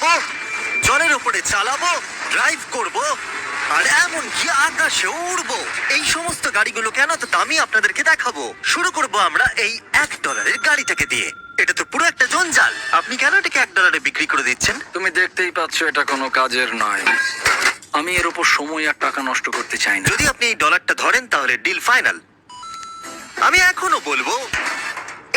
চালাবো, জলের উপরে চালাবো, ড্রাইভ করব, আর এমনকি আকাশে উড়বো। এই সমস্ত গাড়িগুলো কেন তো আমি আপনাদেরকে দেখাবো। শুরু করব আমরা এই $1 গাড়িটাকে দিয়ে। এটা তো পুরো একটা জঞ্জাল। আপনি কেন এটাকে $1 বিক্রি করে দিচ্ছেন? তুমি দেখতেই পাচ্ছ এটা কোনো কাজের নয়। আমি এর উপর সময় আর টাকা নষ্ট করতে চাই না। যদি আপনি এই ডলারটা ধরেন তাহলে ডিল ফাইনাল। আমি এখনো বলবো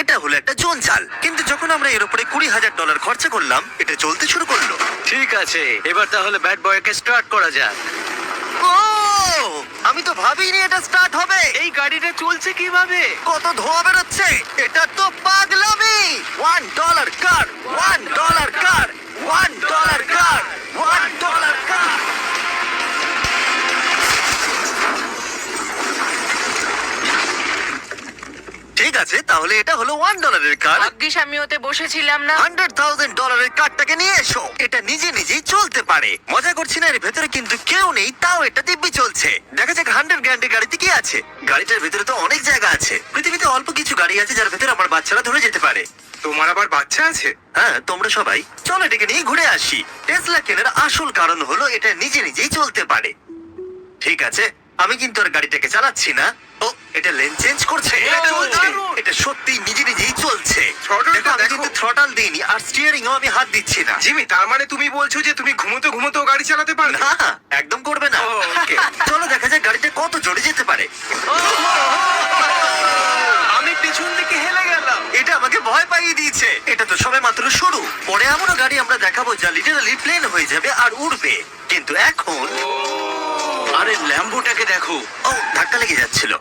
এটা হলো একটা জঞ্জাল, কিন্তু যখন আমরা এর উপরে $20,000 খরচা করলাম, এটা চলতে শুরু করলো। ঠিক আছে, এবার তাহলে ব্যাড বয়কে স্টার্ট করা যাক। ও, আমি তো ভাবিনি এটা স্টার্ট হবে। এই গাড়িটা চলছে কিভাবে? কত ধোঁয়া বেরোচ্ছে, এটা তো পাগলামি। $1 কার, $1 কার, $1 কার, $1 কার। ঠিক আছে, তাহলে এটা হলো $1 কার। ভাগ্যিস আমি ওতে বসেছিলাম না। $100,000 কারটাকে নিয়ে এসো। এটা নিজে নিজেই চলতে পারে। মজা করছি না, এর ভেতরে কিন্তু কেউ নেই, তাও এটা দিব্যি চলছে। দেখা যাক 100 গ্র্যান্ডের গাড়িতে কি আছে। গাড়িটার ভেতরে তো অনেক জায়গা আছে। পৃথিবীতে অল্প কিছু গাড়ি আছে যার ভেতরে আমার বাচ্চারা ধরে যেতে পারে। তোমার আবার বাচ্চা আছে? হ্যাঁ, তোমরা সবাই চলো এটাকে নিয়ে ঘুরে আসি। টেসলা কেনার আসল কারণ হলো এটা নিজে নিজেই চলতে পারে। ঠিক আছে, আমি কিন্তু আর গাড়িটাকে চালাচ্ছি না। ও, এটা লেন চেঞ্জ করছে। এটা চলছে। দারুণ। এটা সত্যি নিজে নিজেই চলছে। Throttle টা দেখো, আমি দেখো। কিন্তু থ্রটাল দিইনি, আর স্টিয়ারিং ও আমি হাত দিচ্ছি না। জিমি, তার মানে তুমি বলছো যে তুমি ঘুমোতে ঘুমোতেও গাড়ি চালাতে পারবে? না, একদম করবে না। ও, okay. চলো দেখা যাক গাড়িটা কত জোরে যেতে পারে। আমি পেছন দিকে হেলে গেলাম। এটা আমাকে ভয় পাইয়ে দিয়েছে। এটা তো সবে মাত্র শুরু। পরে এমনও গাড়ি আমরা দেখাবো যা লিটারালি প্লেন হয়ে যাবে আর উড়বে। কিন্তু এখন আরে ল্যাম্বোটাকে দেখো, ও, ধাক্কা লেগে যাচ্ছিল।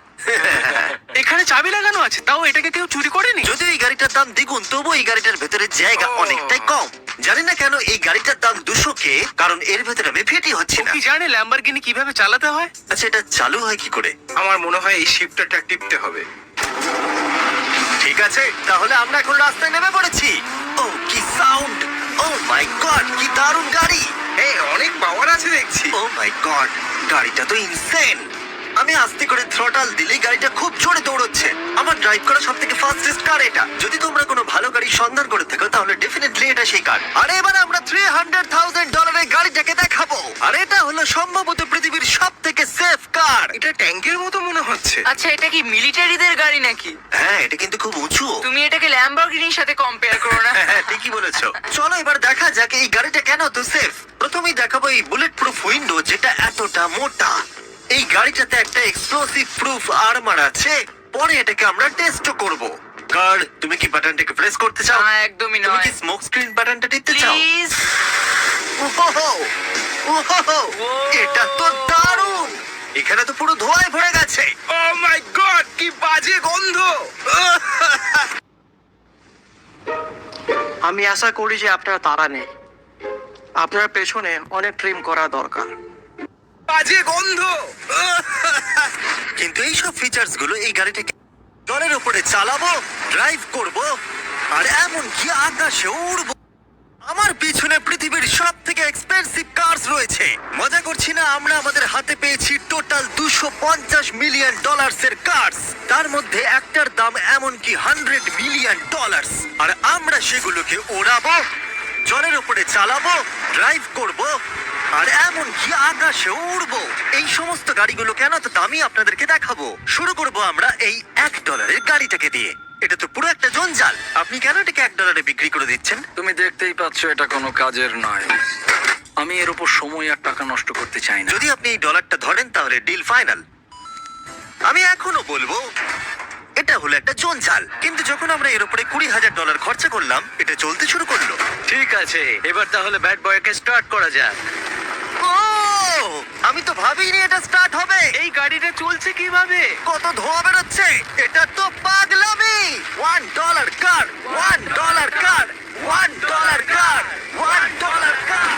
এখানে চাবি লাগানো আছে, তাও এটাকে কেউ চুরি করেনি। যদিও এই গাড়িটার দাম দ্বিগুণ, তবু এই গাড়িটার ভেতরে জায়গা অনেকটাই কম। জানি না কেন এই গাড়িটার দাম 200K, কারণ এর ভেতরে আমি ফিটি হচ্ছে ও না। কি জানে ল্যাম্বরগিনি কিভাবে চালাতে হয়? আচ্ছা, এটা চালু হয় কি করে? আমার মনে হয় এই শিফটারটা টিপতে হবে। ঠিক আছে, তাহলে আমরা এখন রাস্তায় নেমে পড়েছি। ও, কি সাউন্ড! ও মাই গড, কি দারুণ গাড়ি! এই অনেক পাওয়ার আছে দেখছি। ও মাই গড, গাড়িটা তো ইনসেন। আমি আস্তে করে থ্রটাল দিলেই গাড়িটা খুব জোরে দৌড়চ্ছে। আমার ড্রাইভ করা সবথেকে ফাস্টেস্ট কার এটা। যদি তোমরা কোনো ভালো গাড়ি সন্ধান করে থাকো তাহলে ডেফিনেটলি এটা সেই কার। আর এবার আমরা $300,000 গাড়িটাকে দেখাবো। আর এটা হলো সম্ভবত পৃথিবীর সবথেকে সেফ কার। এটা ট্যাঙ্কের মতো মনে হচ্ছে। আচ্ছা, এটা কি মিলিটারিদের গাড়ি নাকি? হ্যাঁ, এটা কিন্তু খুব উঁচু। তুমি এটাকে ল্যাম্বরগিনির সাথে কম্পেয়ার করো না। হ্যাঁ, ঠিকই বলেছো। চলো এবার দেখা যাক এই গাড়িটা কেন তো সেফ। প্রথমেই দেখাবো এই বুলেট প্রুফ উইন্ডো, যেটা এতটা মোটা। এই গাড়িটাতে একটা এক্সপ্লোসিভ প্রুফ আর্মার আছে। পরে এটাকে আমরা টেস্ট করব। কার, তুমি কি বাটনটাকে প্রেস করতে চাও? না, একদমই তুমি নয়। কি স্মোক স্ক্রিন বাটনটা টিপতে চাও? প্লিজ। ওহো, ওহো, এটা তো দারুণ। এখানে তো পুরো ধোঁয়ায় ভরে গেছে। ও মাই গড, কি বাজে গন্ধ! আমি আশা করি যে আপনার তাড়া নেই। আপনার পেছনে অনেক ট্রিম করা দরকার। বাজে গন্ধ! কিন্তু এইসব ফিচার্স গুলো এই গাড়িটাকে জলের উপরে চালাবো, ড্রাইভ করব, আর এমনকি আকাশে উড়বো। আমার পিছনে পৃথিবীর সব থেকে এক্সপেন্সিভ কার্স রয়েছে। মজা করছি না, আমরা আমাদের হাতে পেয়েছি টোটাল $250 মিলিয়ন এর কার্স। তার মধ্যে একটার দাম এমনকি $100 মিলিয়ন। আর আমরা সেগুলোকে ওড়াবো, জলের উপরে চালাবো, ড্রাইভ করব, আর এমনকি আকাশে উড়বো। এই সমস্ত গাড়িগুলো কেন তো আমি আপনাদেরকে দেখাবো। শুরু করব আমরা এই $1 গাড়িটাকে দিয়ে। এটা তো পুরো একটা জঞ্জাল। আপনি কেন এটাকে $1 বিক্রি করে দিচ্ছেন? তুমি দেখতেই পাচ্ছ এটা কোনো কাজের নয়। আমি এর উপর সময় আর টাকা নষ্ট করতে চাই না। যদি আপনি এই ডলারটা ধরেন তাহলে ডিল ফাইনাল। আমি এখনো বলবো এটা হলো একটা জঞ্জাল, কিন্তু যখন আমরা এর উপরে $20,000 খরচা করলাম, এটা চলতে শুরু করলো। ঠিক আছে, এবার তাহলে ব্যাড বয়কে স্টার্ট করা যাক। ও, আমি তো ভাবিনি এটা স্টার্ট হবে। এই গাড়িটা চলছে কিভাবে? কত ধোঁয়া বেরোচ্ছে, এটা তো পাগলামি। $1 কার, $1 কার, $1 কার, $1 কার।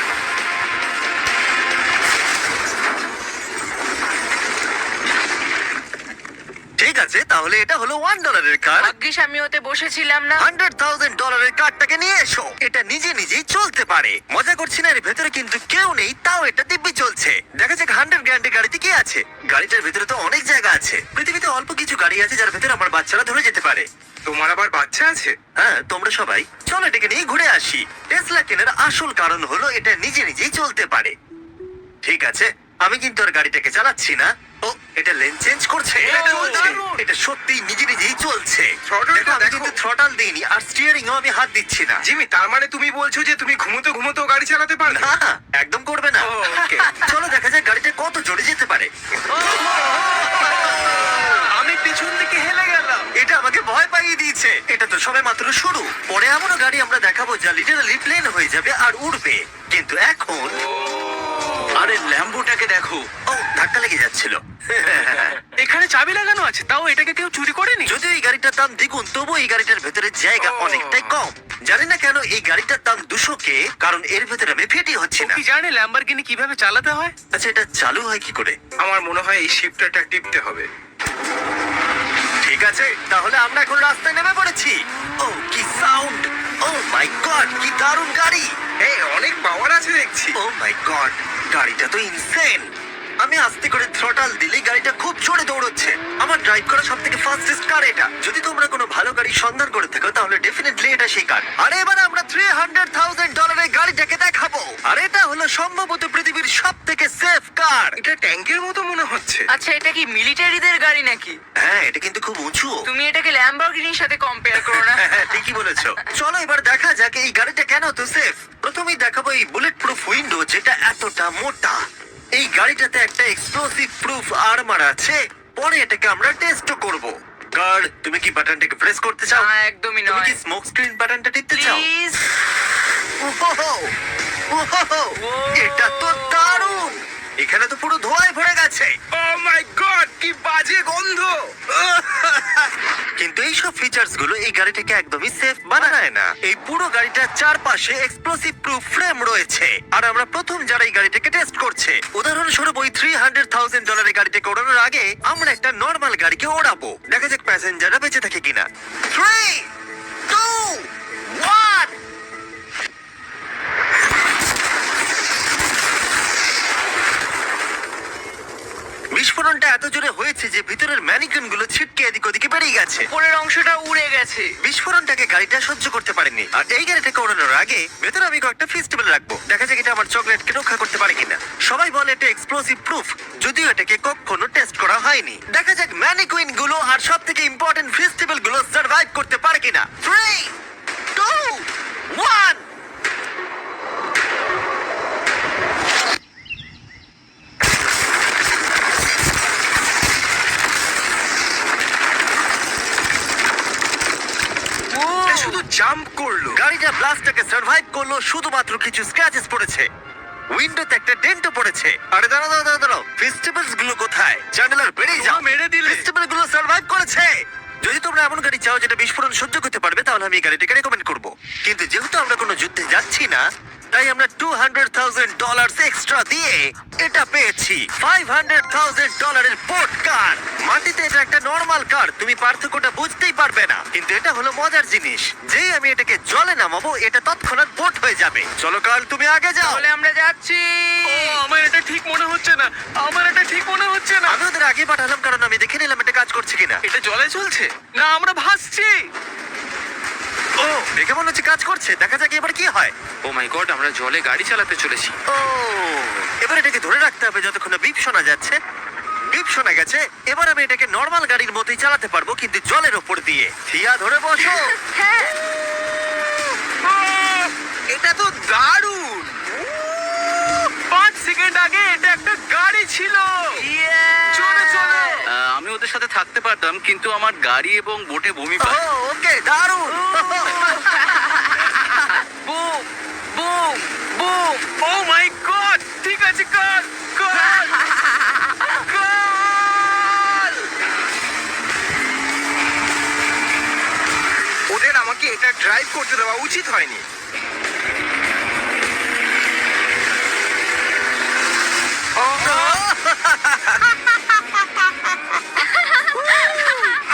ঠিক আছে, তাহলে তাহলে এটা হলো $1 কার। ভাগ্যিস আমি ওতে বসেছিলাম না। $100,000 কারটাকে নিয়ে এসো। এটা নিজে নিজেই চলতে পারে। মজা করছি না, এর ভেতরে কিন্তু কেউ নেই, তাও এটা দিব্যি চলছে। দেখা যাক 100 গ্র্যান্ডের গাড়িতে কি আছে। গাড়িটার ভেতরে তো অনেক জায়গা আছে। পৃথিবীতে অল্প কিছু গাড়ি আছে যার ভেতরে আমার বাচ্চারা ধরে যেতে পারে। তোমার আবার বাচ্চা আছে? হ্যাঁ, তোমরা সবাই চলো এটাকে নিয়ে ঘুরে আসি। টেসলা কেনার আসল কারণ হলো এটা নিজে নিজেই চলতে পারে। ঠিক আছে, আমি কিন্তু আর গাড়িটাকে চালাচ্ছি না। ও, এটা লেন চেঞ্জ করছে। এটা চলছে। এটা সত্যি নিজে নিজেই চলছে। Throttle টা দেখো, আমি দেখো। কিন্তু থ্রটাল দিইনি আর স্টিয়ারিংও আমি হাত দিচ্ছি না। জিমি, তার মানে তুমি বলছো যে তুমি ঘুমোতে ঘুমোতেও গাড়ি চালাতে পারবে? না, একদম করবে না। ও, okay. চলো দেখা যাক গাড়িটা কত জোরে যেতে পারে। আমি পিছন দিকে হেলে গেলাম। এটা আমাকে ভয় পাইয়ে দিয়েছে। এটা তো সবে মাত্র শুরু। পরে এমনও গাড়ি আমরা দেখাবো যা লিটারালি প্লেন হয়ে যাবে আর উড়বে। কিন্তু এখন আরে ল্যাম্বোটাকে দেখো। ও, ধাক্কা লেগে যাচ্ছিল। এখানে চাবি লাগানো আছে, তাও এটাকে কেউ চুরি করেনি। যদিও এই গাড়িটার দাম দ্বিগুণ, তবু এই গাড়িটার ভেতরে জায়গা অনেকটাই কম। জানি না কেন এই গাড়িটার দাম 200K, কারণ এর ভেতরে আমি ফিটি হচ্ছে না। কি জানে ল্যাম্বরগিনি কিভাবে চালাতে হয়? আচ্ছা, এটা চালু হয় কি করে? আমার মনে হয় এই শিফটারটা টিপতে হবে। ঠিক আছে, তাহলে আমরা এখন রাস্তায় নেমে পড়েছি। ও, কি সাউন্ড! ও মাই গড, কি দারুণ গাড়ি! এই অনেক পাওয়ার আছে দেখছি। ও মাই গড, গাড়িটা তো ইনসেন। আমি আস্তে করে থ্রটাল দিলেই গাড়িটা খুব জোরে দৌড়চ্ছে। আমার ড্রাইভ করা সবথেকে ফাস্টেস্ট কার এটা। যদি তোমরা কোনো ভালো গাড়ি সন্ধান করে থাকো তাহলে ডেফিনেটলি এটা সেই কার। আর এবার আমরা $300,000 এর গাড়িটাকে দেখাবো। আর এটা হলো সম্ভবত পৃথিবীর সবথেকে সেফ কার। এটা ট্যাঙ্কের মতো মনে হচ্ছে। আচ্ছা, এটা কি মিলিটারিদের গাড়ি নাকি? হ্যাঁ, এটা কিন্তু খুব উঁচু। তুমি এটাকে ল্যাম্বরগিনির সাথে কম্পেয়ার করো না। হ্যাঁ, ঠিকই বলেছো। চলো এবার দেখা যাক এই গাড়িটা কেন তো সেফ। প্রথমেই দেখাবো এই বুলেট প্রুফ উইন্ডো, যেটা এতটা মোটা। এই গাড়িটাতে একটা এক্সপ্লোসিভ প্রুফ আর্মার আছে। পরে এটাকে আমরা টেস্টও করব। কার, তুমি কি বাটনটাকে প্রেস করতে চাও? না, একদমই তুমি নয়। কি স্মোক স্ক্রিন বাটনটা টিপতে চাও? প্লিজ। ওহো, ওহো, এটা তো দারুণ। এখানে তো পুরো ধোঁয়ায় ভরে গেছে। ও মাই গড, কি বাজে গন্ধ! কিন্তু এইসব ফিচার্স গুলো এই গাড়িটাকে একদমই সেফ বানায় না। এই পুরো গাড়িটার চারপাশে এক্সপ্লোসিভ প্রুফ ফ্রেম রয়েছে। আর আমরা প্রথম যারা এই গাড়িটাকে টেস্ট করছে, উদাহরণস্বরূপ ওই $300,000 গাড়িটাকে ওড়ানোর আগে আমরা একটা নর্মাল গাড়িকে ওড়াবো। দেখা যাক প্যাসেঞ্জাররা বেঁচে থাকে কিনা। 3, 2, 1। বিস্ফোরণটা এত জোরে হয়েছে যে ভিতরের ম্যানিকুইন গুলো ছিটকে এদিক ওদিকে বেরিয়ে গেছে। উপরের অংশটা উড়ে গেছে। বিস্ফোরণটাকে গাড়িটা সহ্য করতে পারেনি। আর এই গাড়িটাকে ওড়ানোর আগে ভেতরে আমি কয়েকটা ফেস্টিভ্যাল রাখবো। দেখা যাক এটা আমার চকলেটকে রক্ষা করতে পারে কিনা। সবাই বলে এটা এক্সপ্লোসিভ প্রুফ, যদিও এটাকে কখনো টেস্ট করা হয়নি। দেখা যাক ম্যানিকুইন গুলো আর সব থেকে ইম্পর্টেন্ট ফেস্টিভ্যাল গুলো সার্ভাইভ করতে পারে কিনা। 3, 2, 1। এটা শুধু জাম্প করলো। গাড়িটা ব্লাস্টটাকে সার্ভাইভ করলো, শুধুমাত্র কিছু স্ক্র্যাচেস পড়েছে। উইন্ডোতে একটা ডেন্টও পড়েছে। আরে দাঁড়াও দাঁড়াও দাঁড়াও দাঁড়াও, ফেস্টিভ্যালস গুলো কোথায়? চ্যান্ডেলার বেরিয়ে যাও। তোমরা মেরে দিলে। ফেস্টিভ্যাল গুলো সার্ভাইভ করেছে। যদি তোমরা এমন গাড়ি চাও যেটা বিস্ফোরণ সহ্য করতে পারবে, তাহলে আমি এই গাড়িটাকে রেকমেন্ড করব। কিন্তু যেহেতু আমরা কোনো যুদ্ধে যাচ্ছি না, তাই আমরা $200,000 এক্সট্রা দিয়ে এটা পেয়েছি। $500,000 এর পোর্ট কার। মাটিতে এটা একটা নর্মাল কার, তুমি পার্থক্যটা বুঝতেই পারবে না। কিন্তু এটা হলো মজার জিনিস, যেই আমি এটাকে জলে নামাবো এটা তৎক্ষণাৎ বোট হয়ে যাবে। চলো কাল, তুমি আগে যাও। তাহলে আমরা যাচ্ছি। ও, আমার এটা ঠিক মনে হচ্ছে না। আমার এটা ঠিক মনে হচ্ছে না। আমি ওদের আগে পাঠালাম কারণ আমি দেখে নিলাম এটা কাজ করছে কিনা। এটা জলে চলছে না, আমরা ভাসছি। ও, দেখে মনে হচ্ছে কাজ করছে। দেখা যাক এবার কি হয়। ও মাই গড, আমরা জলে গাড়ি চালাতে চলেছি। ও, এবার এটাকে ধরে রাখতে হবে যতক্ষণ না বিপ শোনা যাচ্ছে। বিপ শোনা গেছে। এবার আমি এটাকে নর্মাল গাড়ির মতোই চালাতে পারবো, কিন্তু জলের ওপর দিয়ে। থিয়া, ধরে বসো। হ্যাঁ। এটা তো দারুণ। 5 সেকেন্ড আগে এটা একটা গাড়ি ছিল। চলো চলো। আমি ওদের সাথে থাকতে পারতাম, কিন্তু আমার গাড়ি এবং বোটে বমি ও, পায়। ওকে, দারুণ। Boom boom boom. Oh my god, ঠিক আছে, কর কর কর। ওদের আমাকে এটা ড্রাইভ করতে দেওয়া উচিত হয়নি।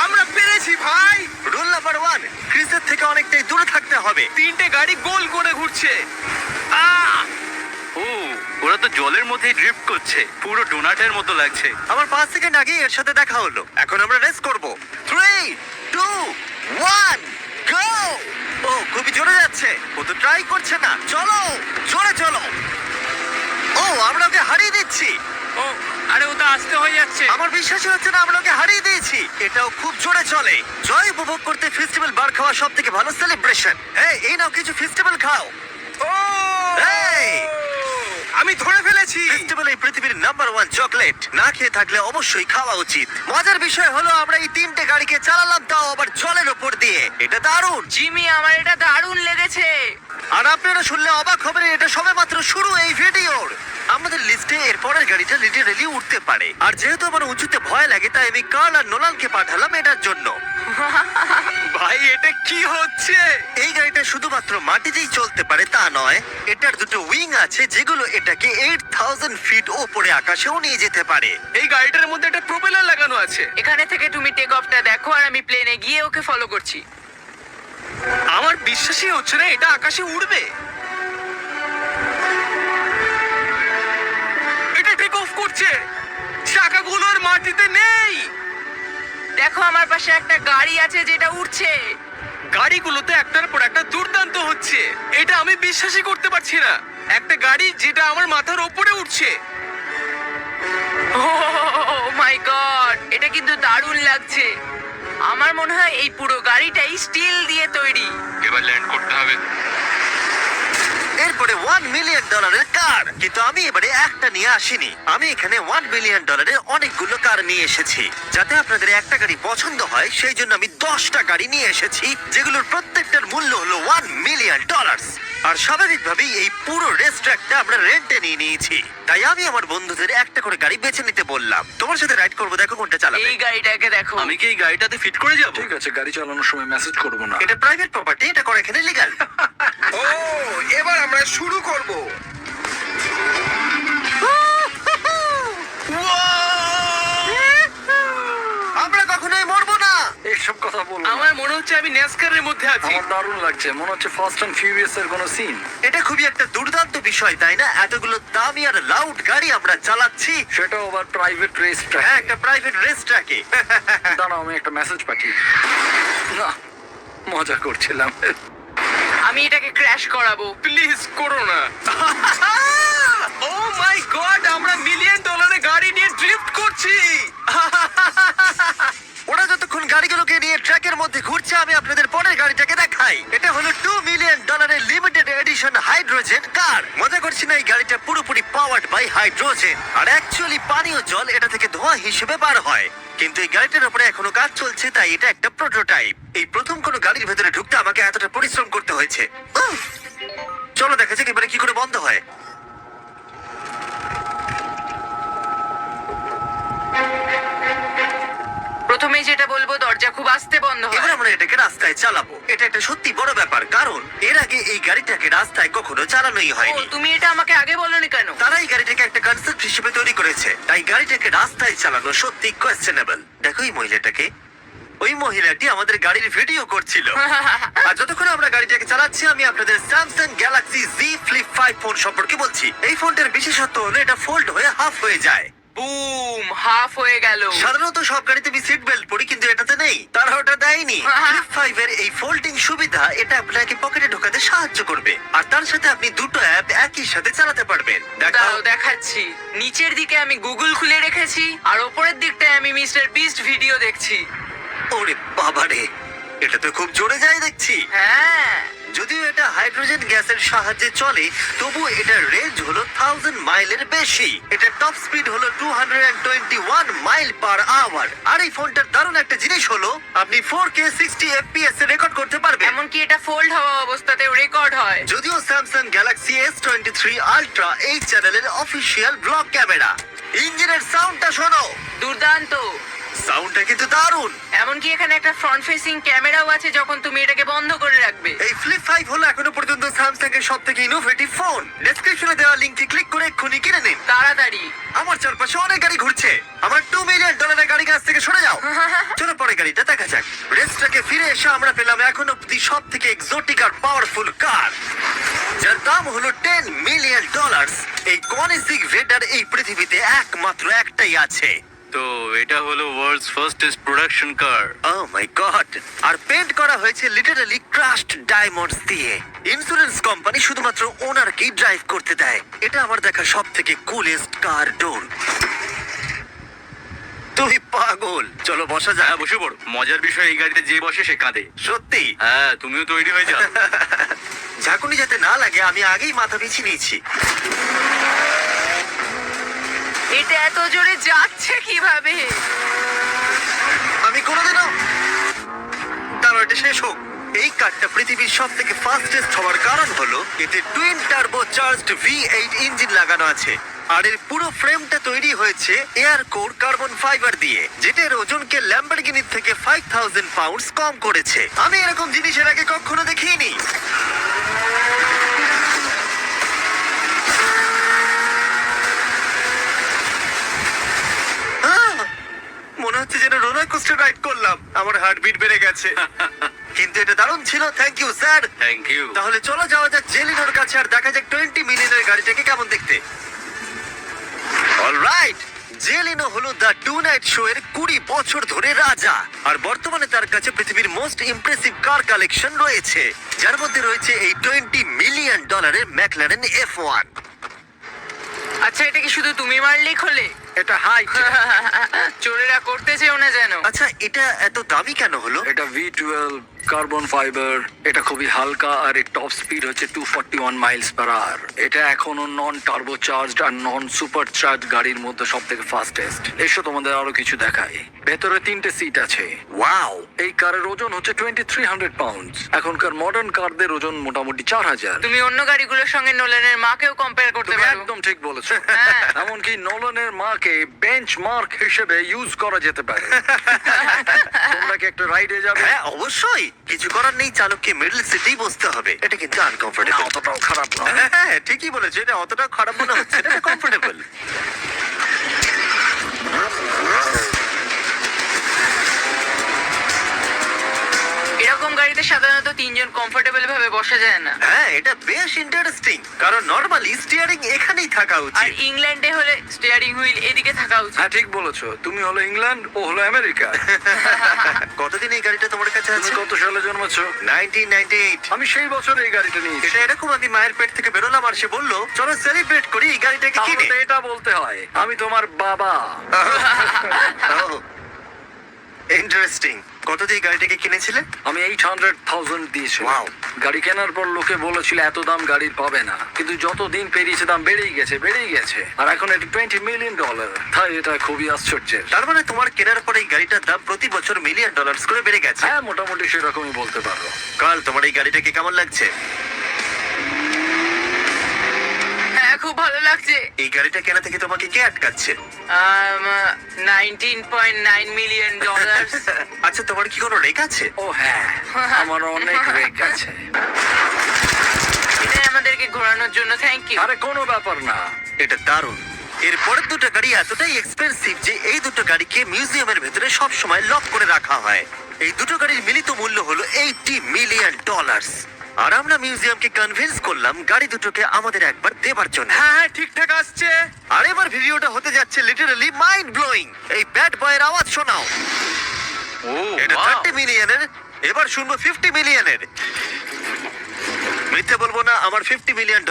আমরা হবে। 3টে গাড়ি গোল করে ঘুরছে। ও ওরা তো জলের মধ্যে ড্রিফট করছে, পুরো ডোনাটের মতো লাগছে। আমার 5 সেকেন্ড আগে এর সাথে দেখা হলো। এখন আমরা রেস করব। 3 2 1 গো! ও খুবই জোরে যাচ্ছে। ও তো ট্রাই করছে না। চলো জোরে চলো। ও আমরা ওকে হারিয়ে দিচ্ছি। ও আরে ও তো আসতে হয়ে যাচ্ছে। আমার বিশ্বাসই হচ্ছে না আমরা ওকে হারিয়ে দিয়েছি। এটাও খুব জোরে চলে। জয় উপভোগ করতে ফেস্টিভ্যাল বার খাওয়া সব থেকে ভালো সেলিব্রেশন। এই নাও কিছু ফেস্টিভ্যাল খাও। ও এই আমি ধরে ফেলেছি। ফেস্টিভ্যাল এই পৃথিবীর নাম্বার 1 চকলেট। না খেয়ে থাকলে অবশ্যই খাওয়া উচিত। মজার বিষয় হলো আমরা এই 3টে গাড়িকে চালালাম, তাও আবার জলের উপর দিয়ে। এটা দারুণ। জিমি আমার এটা দারুণ লেগেছে। আর আপনারা শুনলে অবাক হবেন, এটা সবেমাত্র শুরু এই ভিডিওর। আমাদের লিস্টে এর পরের গাড়িটা লিটারেলি উঠতে পারে। আর যেহেতু আমার উঁচুতে ভয় লাগে, তাই আমি কার্ল আর নোলানকে পাঠালাম এটার জন্য। ভাই এটা কি হচ্ছে? এই গাড়িটা শুধুমাত্র মাটিতেই চলতে পারে তা নয়, এটার দুটো উইং আছে যেগুলো এটাকে 8000 ফিট ওপরে আকাশেও নিয়ে যেতে পারে। এই গাড়িটার মধ্যে একটা প্রপেলার লাগানো আছে। এখানে থেকে তুমি টেক অফটা দেখো আর আমি প্লেনে গিয়ে ওকে ফলো করছি। আমার বিশ্বাসই হচ্ছে না এটা আকাশে উড়বে। এটা টেক অফ করছে। চাকাগুলোর মাটিতে নেই। দেখো আমার পাশে একটা গাড়ি আছে যেটা উঠছে। গাড়িগুলোতে একটার পর একটা দুর্দান্ত হচ্ছে। এটা আমি বিশ্বাসই করতে পারছি না। একটা গাড়ি যেটা আমার মাথার উপরে উঠছে। ও মাই গড, এটা কিন্তু দারুণ লাগছে। আমার মনে হয় এই পুরো গাড়িটাই স্টিল দিয়ে তৈরি। এবার ল্যান্ড করতে হবে। এরপরে $1 মিলিয়ন কার। কিন্তু আমি এবারে একটা নিয়ে আসিনি। আমি এখানে $1 বিলিয়ন অনেকগুলো কার নিয়ে এসেছি। যাতে আপনাদের একটা গাড়ি পছন্দ হয় সেই জন্য আমি 10টা গাড়ি নিয়ে এসেছি, যেগুলোর প্রত্যেকটার মূল্য হলো $1 মিলিয়ন। আর স্বাভাবিকভাবেই এই পুরো রেস ট্র্যাকটা আমরা রেন্টে নিয়ে নিয়েছি। তাই আমি আমার বন্ধুদের একটা করে গাড়ি বেছে নিতে বললাম। তোমার সাথে রাইড করবো, দেখো কোনটা চালাবে। এই গাড়িটাকে দেখো। আমি কি এই গাড়িটাতে ফিট করে যাব? ঠিক আছে, গাড়ি চালানোর সময় মেসেজ করবো না। এটা প্রাইভেট প্রপার্টি, এটা করা এখানে লিগ্যাল। ও এবার আমরা শুরু করব। আমরা কখনোই মরবো না। এইসব কথা বলবো না। আমার মনে হচ্ছে আমি ন্যাসকারের মধ্যে আছি। আমার দারুণ লাগছে, মনে হচ্ছে ফাস্ট অ্যান্ড ফিউরিয়াস এর কোনো সিন। এটা খুবই একটা দুর্দান্ত বিষয়, তাই না? এতগুলো দামি আর লাউড গাড়ি আমরা চালাচ্ছি। সেটাও আবার প্রাইভেট রেস ট্র্যাক। হ্যাঁ, একটা প্রাইভেট রেস ট্র্যাকে। দাঁড়াও, আমি একটা মেসেজ পাঠিয়ে দিই। না, মজা করছিলাম। আমি এটাকে ক্র্যাশ করাবো। প্লিজ করো না। ও মাই গড, আমরা $1 মিলিয়ন গাড়ি নিয়ে ড্রিফট করছি। ওরা যতক্ষণ গাড়িগুলোকে নিয়ে ট্র্যাকের মধ্যে ঘুরছে, আমি আপনাদের পরের গাড়িটাকে দেখাই। এটা হলো $2 million limited edition hydrogen car. মজা করছি না, এই গাড়িটা পুরোপুরি পাওয়ার্ড বাই হাইড্রোজেন। আর অ্যাকচুয়ালি পানীয় জল এটা থেকে ধোঁয়া হিসেবে বার হয়। কিন্তু এই গাড়িটার উপরে এখনো কাজ চলছে, তাই এটা একটা প্রোটোটাইপ। এই প্রথম কোনো গাড়ির ভেতরে ঢুকতে আমাকে এতটা পরিশ্রম করতে হয়েছে। উফ! চলো দেখা যাক এবারে কি করে বন্ধ হয়। প্রথমে যেটা বলবো, দরজা খুব আস্তে বন্ধ এবার হয়। আমরা এটাকে রাস্তায় চালাবো। এটা একটা সত্যি বড় ব্যাপার, কারণ এর আগে এই গাড়িটাকে রাস্তায় কখনো চালানোই ও হয়নি। তুমি এটা আমাকে আগে বলনি কেন? তারা এই গাড়িটাকে একটা কনসেপ্ট হিসেবে তৈরি করেছে, তাই গাড়িটাকে রাস্তায় চালানো সত্যি কোয়েশ্চেনেবল। দেখো এই মহিলাটাকে, ওই মহিলাটি আমাদের গাড়ির ভিডিও করছিল। আর যতক্ষণ আমরা গাড়িটাকে চালাচ্ছি, আমি আপনাদের Samsung Galaxy Z Flip 5 phone সম্পর্কে বলছি। এই ফোনটার বিশেষত্ব হলো এটা ফোল্ড হয়ে হাফ হয়ে যায়। বুম, হাফ হয়ে গেল। সাধারণত সব গাড়িতে আমি সিট বেল্ট পরি, কিন্তু এটাতে নেই। তারা ওটা দেয়নি। Flip 5 এর এই ফোল্ডিং সুবিধা এটা আপনাকে পকেটে ঢোকাতে সাহায্য করবে। আর তার সাথে আপনি দুটো অ্যাপ একই সাথে চালাতে পারবেন। দেখাও। দাঁড়াও দেখাচ্ছি। নিচের দিকে আমি গুগল খুলে রেখেছি আর ওপরের দিকটায় আমি মিস্টার বিস্ট ভিডিও দেখছি। ওরে বাবারে, এটা তো খুব জোরে যায় দেখছি। হ্যাঁ, যদিও এটা হাইড্রোজেন গ্যাসের সাহায্যে চলে, তবুও এটার রেঞ্জ হলো 1000 মাইলের বেশি। এটার টপ স্পিড হলো 221 মাইল পার আওয়ার। আর এই ফোনটার দারুণ একটা জিনিস হলো আপনি 4K 60 FPS এ রেকর্ড করতে পারবেন। এমনকি এটা ফোল্ড হওয়া অবস্থাতেও রেকর্ড হয়। যদিও স্যামসাং গ্যালাক্সি S23 আলট্রা এই চ্যানেলের অফিসিয়াল ব্লগ ক্যামেরা। ইঞ্জিনের সাউন্ডটা শোনো। দুর্দান্ত। সাউন্ডটা কিন্তু দারুণ। এমনকি এখানে একটা ফ্রন্ট ফেসিং ক্যামেরাও আছে যখন তুমি এটাকে বন্ধ করে রাখবে। এই ফ্লিপ 5 হলো এখনো পর্যন্ত স্যামসাং এর সবথেকে ইনোভেটিভ ফোন। ডেসক্রিপশনে দেওয়া লিংকটি ক্লিক করে এক্ষুনি কিনে নিন। তাড়াতাড়ি। আমার চারপাশে অনেক গাড়ি ঘুরছে। আমার $2 মিলিয়ন গাড়ি কাছ থেকে সরে যাও। চলো পরে গাড়িটা দেখা যাক। রেসটাকে ফিরে এসে আমরা পেলাম এখন অব্দি সব থেকে এক্সোটিক আর পাওয়ারফুল কার, যার দাম হলো $10 মিলিয়ন। এই কনিসিক ভেটার এই পৃথিবীতে একমাত্র একটাই আছে। তো এটা হলো world's fastest production car. O my god! R paint করা হয়েছে লিটারালি ক্রাশড ডায়মন্ডস দিয়ে। ইন্স্যুরেন্স কোম্পানি শুধুমাত্র ওনারকেই ড্রাইভ করতে দেয়। এটা আমার দেখা সব থেকে কুলেস্ট কার ডোর। তুমি পাগল। চলো বসা যাক। হ্যাঁ বসে পড়ো। মজার বিষয় এই গাড়িতে যে বসে সে কাঁদে। সত্যি? হ্যাঁ তুমিও তৈরি হয়ে যাও। ঝাঁকুনি যাতে না লাগে আমি আগেই মাথা পিছিয়ে নিয়েছি। এটা এত জোরে যাচ্ছে কিভাবে? আমি কোনোদিনও তার এটা শেষ হোক। এই কারটা পৃথিবীর সব থেকে ফাস্টেস্ট হওয়ার কারণ হলো এতে twin turbo charged V8 engine লাগানো আছে। আর এর পুরো ফ্রেমটা তৈরি হয়েছে এয়ার কোর কার্বন ফাইবার দিয়ে, যেটা এর ওজনকে ল্যাম্বরগিনির থেকে 5000 পাউন্ডস কম করেছে। আমি এরকম জিনিসের আগে কখনো দেখিনি। মনে হচ্ছে যেন রোলার কোস্টার রাইড করলাম। আমার হার্টবিট বেড়ে গেছে। কিন্তু এটা দারুণ ছিল। Thank you sir. Thank you. তাহলে চলো যাওয়া যাক জেলিনোর কাছে আর দেখা যাক 20 মিলিয়নের গাড়িটাকে কেমন দেখতে। অলরাইট, জেলিনো হলো দ্য টু নাইট শো এর 20 বছর ধরে রাজা। আর বর্তমানে তার কাছে পৃথিবীর মোস্ট ইমপ্রেসিভ কার কালেকশন রয়েছে, যার মধ্যে রয়েছে এই $20 মিলিয়ন ম্যাকলারেন F1। আচ্ছা, এটা কি শুধু তুমি মারলেই খোলে? এটা হাই। চোরেরা করতে চেও না যেন। আচ্ছা, এটা এত দামি কেন হলো? এটা V12 কার্বন ফাইবার। এটা খুবই হালকা আর এর টপ স্পিড হচ্ছে 241 মাইলস পার আওয়ার। এটা এখনো নন টার্বো চার্জড আর নন সুপার চার্জ গাড়ির মধ্যে সব থেকে ফাস্টেস্ট। এসো তোমাদের আরো কিছু দেখাই। ভেতরে 3টে সিট আছে। ওয়াও! এই কারের ওজন হচ্ছে 2300 পাউন্ডস। এখনকার মডার্ন কারদের ওজন মোটামুটি 4000। তুমি অন্য গাড়িগুলোর সঙ্গে নোলানের মাকেও কম্পেয়ার করতে তুমি পারো। একদম ঠিক বলেছো। হ্যাঁ। এমনকি নোলানের মাকে বেঞ্চমার্ক হিসেবে ইউজ করা যেতে পারে। তোমরা কি একটা রাইডে যাবে? হ্যাঁ অবশ্যই। কিছু করার নেই, চালককে মিডল সিটেই বসতে হবে। এটা কিন্তু না, আনকমফোর্টেবল। অতটাও খারাপ নয়। হ্যাঁ ঠিকই বলেছো, এটা অতটা খারাপ মনে হচ্ছে না, কমফোর্টেবল। এরকম গাড়িতে সাধারণত 3 জন কমফোর্টেবল ভাবে বসা যায় না। হ্যাঁ, এটা বেশ ইন্টারেস্টিং, কারণ নরমালি স্টিয়ারিং এখানেই থাকা আর উচিত। ইংল্যান্ডে হলে স্টিয়ারিং হুইল এদিকে থাকা উচিত। হ্যাঁ ঠিক বলেছো। তুমি হলো ইংল্যান্ড, ও হলো আমেরিকা। কতদিন এই গাড়িটা তোমার কাছে তুমি আছে? কত সালে জন্মেছো? 1998। আমি সেই বছর এই গাড়িটা নিয়েছি। এটা এরকম আমি মায়ের পেট থেকে বেরোলাম আর সে বললো চলো সেলিব্রেট করি এই গাড়িটাকে তাহলে কিনে। তো এটা বলতে হয় আমি তোমার বাবা। ইন্টারেস্টিং। কত দিয়ে গাড়িটাকে কিনেছিলে? আমি 800,000 দিয়েছি। Wow. গাড়ি কেনার পর লোকে বলেছিল এত দাম গাড়ির পাবে না, কিন্তু যত দিন পেরিয়েছে দাম বেড়েই গেছে। আর এখন এটা $20 মিলিয়ন। তাই এটা খুবই আশ্চর্যের। তার মানে তোমার কেনার পরে এই গাড়িটার দাম প্রতি বছর $1 মিলিয়ন করে বেড়ে গেছে। হ্যাঁ মোটামুটি সেরকমই বলতে পারো। কাল তোমার এই গাড়িটাকে কেমন লাগছে? হ্যাঁ, খুব ভালো লাগছে। এই গাড়িটা কেনা থেকে তোমাকে কে আটকাচ্ছে? $19.9 মিলিয়ন। আচ্ছা, তোমার কি কোনো রেক আছে? ও হ্যাঁ, আমার অনেক রেক আছে। এটা আমাদেরকে ঘোরানোর জন্য থ্যাংক ইউ। আরে কোনো ব্যাপার না। এটা দারুণ। এর পরের দুটো গাড়ি এতটাই এক্সপেন্সিভ যে এই দুটো গাড়িকে মিউজিয়ামের ভেতরে সব সময় লক করে রাখা হয়। এই দুটো গাড়ির মিলিত মূল্য হলো $80 মিলিয়ন। আর আমরা মিউজিয়ামকে কনভিন্স করলাম গাড়ি দুটোকে আমাদের একবার দেবার জন্য। হ্যাঁ ঠিকঠাক আসছে। আর এবার ভিডিওটা হতে যাচ্ছে লিটারালি মাইন্ড ব্লোয়িং। এই ব্যাড বয়ের আওয়াজ শোনাও। ও এটা wow! 30 মিলিয়নের, এবার শুনবো 50 মিলিয়নের। মিথ্যে বলবো না, আমার $50 মিলিয়ন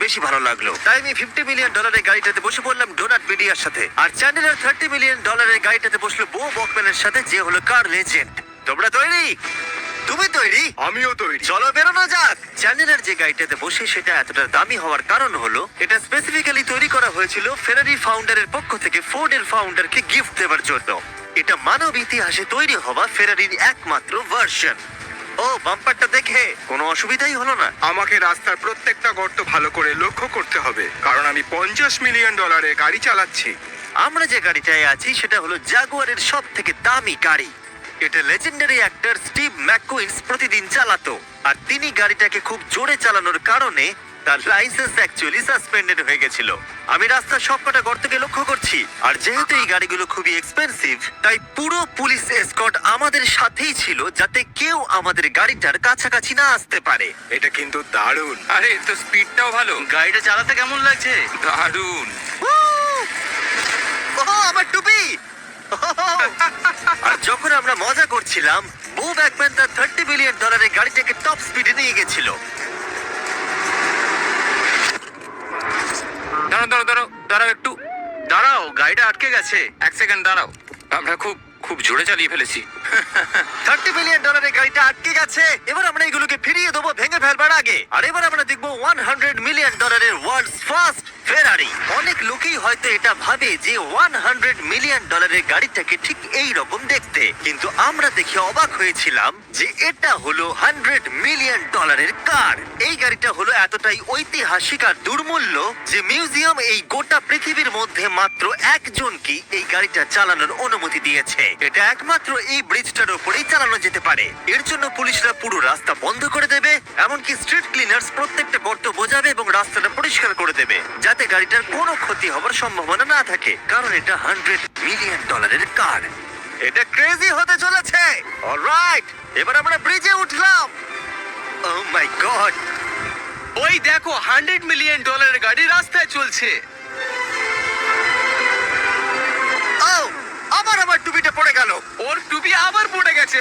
বেশি ভালো লাগলো। তাই আমি $50 মিলিয়ন গাড়িটাতে বসে পড়লাম ডোনাট মিডিয়ার সাথে। আর চ্যানেলের $30 মিলিয়ন গাড়িটাতে বসলো বো বকম্যানের সাথে, যে হলো কার লেজেন্ড। তোমরা তৈরি? তুমি তৈরি? আমিও তৈরি। চলো বেরোনো যাক। চ্যানেলের যে গাড়িটাতে বসে সেটা এতটা দামি হওয়ার কারণ হলো এটা স্পেসিফিক্যালি তৈরি করা হয়েছিল ফেরারি ফাউন্ডারের পক্ষ থেকে ফোর্ডের ফাউন্ডারকে গিফট দেওয়ার জন্য। এটা মানব ইতিহাসে তৈরি হওয়া ফেরারির একমাত্র ভার্সন। ও, বাম্পারটা দেখে কোনো অসুবিধাই হলো না। আমাকে রাস্তার প্রত্যেকটা গর্ত ভালো করে লক্ষ্য করতে হবে, কারণ আমি $50 মিলিয়ন গাড়ি চালাচ্ছি। আমরা যে গাড়িটায় আছি সেটা হলো জাগুয়ারের সব থেকে দামি গাড়ি। এটা লেজেন্ডারি অ্যাক্টর স্টিভ ম্যাককুইন্স প্রতিদিন চালাতো, আর তিনি গাড়িটাকে খুব জোরে চালানোর কারণে তার লাইসেন্স অ্যাকচুয়ালি সাসপেন্ডেড হয়ে গেছিল। আমি রাস্তার সবকটা গর্তকে লক্ষ্য করছি, আর যেহেতু এই গাড়িগুলো খুবই এক্সপেন্সিভ, তাই পুরো পুলিশ এসকর্ট আমাদের সাথেই ছিল, যাতে কেউ আমাদের গাড়িটার কাছাকাছি না আসতে পারে। এটা কিন্তু দারুণ। আরে এর তো স্পিডটাও ভালো। গাড়িটা চালাতে কেমন লাগছে? দারুণ। ওহ, আমার টুপি! আর যখন আমরা মজা করছিলাম, বো ব্যাকম্যান তার $30 বিলিয়ন গাড়িটাকে টপ স্পিডে নিয়ে গেছিল। দাঁড়াও দাঁড়াও দাঁড়াও দাঁড়াও একটু। দাঁড়াও, গাড়িটা আটকে গেছে। এক সেকেন্ড দাঁড়াও। আমরা খুব জোরে চালিয়ে ফেলেছি। $30 বিলিয়ন গাড়িটা আটকে গেছে। এবার আমরা এগুলোকে ফিরিয়ে দেবো ভেঙে ফেলবার আগে। আর এবার আমরা দেখবো $100 মিলিয়ন ওয়ার্ল্ডস ফার্স্ট ফেরারি। অনেক লোকেই হয়তো এটা ভাবে যে $100 মিলিয়ন গাড়িটাকে ঠিক এই রকম দেখতে, কিন্তু আমরা দেখে অবাক হয়েছিলাম যে এটা হলো $100 মিলিয়ন কার। এই গাড়িটা হলো এতটাই ঐতিহাসিক আর দুর্মূল্য যে মিউজিয়াম এই গোটা পৃথিবীর মধ্যে মাত্র একজনকে এই গাড়িটা চালানোর অনুমতি দিয়েছে। এটা একমাত্র এই ব্রিজটার উপরেই চালানো যেতে পারে। এর জন্য পুলিশরা পুরো রাস্তা বন্ধ করে দেবে, এমনকি স্ট্রিট ক্লিনার্স প্রত্যেকটা গর্ত বোঝাবে এবং রাস্তাটা পরিষ্কার করে দেবে, যাতে গাড়িটার কোনো ক্ষতি হবার সম্ভাবনা না থাকে, কারণ এটা $100 মিলিয়ন কার। এটা ক্রেজি হতে চলেছে। অলরাইট, এবার আমরা ব্রিজে উঠলাম। ও মাই গড! ওই দেখো $100 মিলিয়ন গাড়ি রাস্তায় চলছে। ও, আমার টুপিটা পড়ে গেল। ওর টুপি আবার পড়ে গেছে।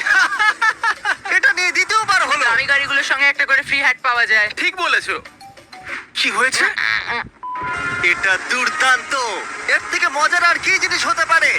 এটা নিয়ে দ্বিতীয়বার হলো। দামি গাড়িগুলোর সঙ্গে একটা করে ফ্রি হ্যাট পাওয়া যায়। ঠিক বলেছো। কি হয়েছে? এটা দুর্দান্ত। এর থেকে মজার আর কি জিনিস হতে পারে?